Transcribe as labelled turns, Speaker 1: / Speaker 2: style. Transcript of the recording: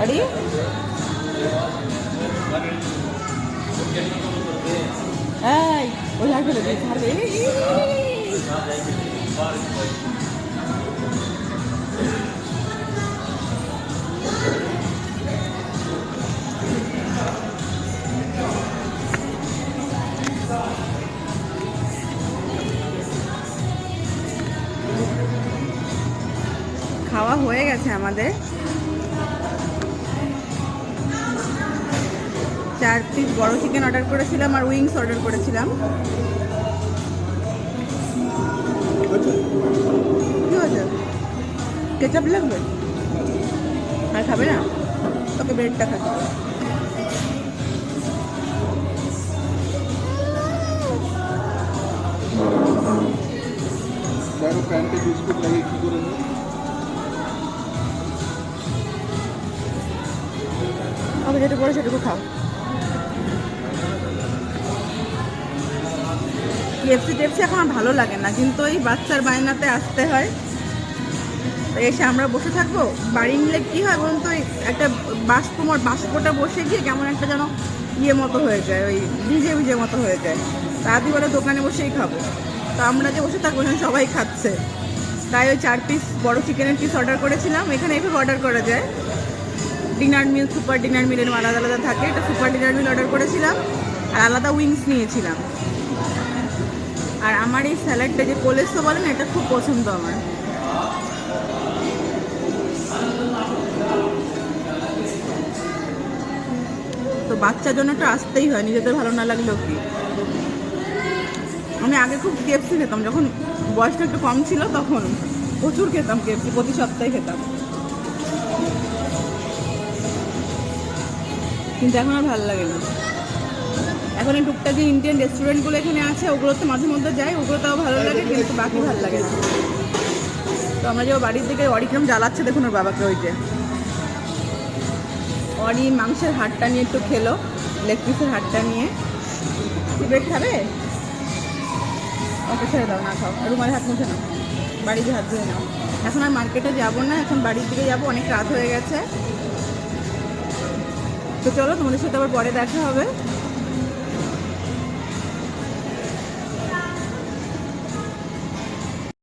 Speaker 1: अरे ওই লাগবে খাওয়া হয়ে গেছে আমাদের। 4 পিস বড় চিকেন অর্ডার করেছিলাম আর উইংস অর্ডার করেছিলাম। কি হয়েছে? কেচাপ লাগবে? আর খাবে না? তোকে ব্রেডটা খাবে। প্যান্টে বিস্কুট লাগিয়ে কি করে নেব? ওকে যেটা করে সেটুকু খাও। কেএফসি টেপসি এখন আর ভালো লাগে না, কিন্তু ওই বাচ্চার বায়নাতে আসতে হয়। এসে আমরা বসে থাকবো। বাড়ি নিলে কী হয় বলুন তো, একটা বাষ্পটা বসে গিয়ে কেমন একটা যেন ইয়ে মতো হয়ে যায়, ওই ভিজে ভিজে মতো হয়ে যায়। রাতি বলে দোকানে বসেই খাবো, তো আমরা যে বসে থাকবো সবাই খাচ্ছে। তাই ওই 4 পিস বড় চিকেনের পিস অর্ডার করেছিলাম। এখানে এইভাবে অর্ডার করা যায়, ডিনার মিল, সুপার ডিনার মিলের আলাদা আলাদা থাকে। এটা সুপার ডিনার মিল অর্ডার করেছিলাম আর আলাদা উইংস নিয়েছিলাম। আর আমার এই স্যালাডটা যে কোলেস্টো বলেন, এটা খুব পছন্দ আমার। তো বাচ্চার জন্য তো আসতেই হয়, নিজেদের ভালো না লাগলেও কি। আমি আগে খুব কেএফসি খেতাম, যখন বয়সটা একটু কম ছিল তখন প্রচুর খেতাম কেএফসি, প্রতি সপ্তাহে খেতাম। কিন্তু এখন আর ভালো লাগে না। এখন এই টুকটাক যে ইন্ডিয়ান রেস্টুরেন্টগুলো এখানে আছে, ওগুলোতে মাঝে মধ্যে যাই, ওগুলো তাও ভালো লাগে, কিন্তু বাকি ভালো লাগে না। তো আমরা যে বাড়ির দিকে অরি কিরম জ্বালাচ্ছে দেখুন ওর বাবাকে। ওই যে অরি মাংসের হাড়টা নিয়ে একটু খেলো, লেগ পিসের হাড়টা নিয়ে। কি ব্রেড খাবে? ওকে ছেড়ে দাও, না খাও। রুমালে হাত মুছে নাও, বাড়িতে হাত ধুয়ে নাও। এখন আর মার্কেটে যাবো না, এখন বাড়ির দিকে যাবো, অনেক রাত হয়ে গেছে। তো চলো, তোমাদের সাথে আবার পরে দেখা হবে।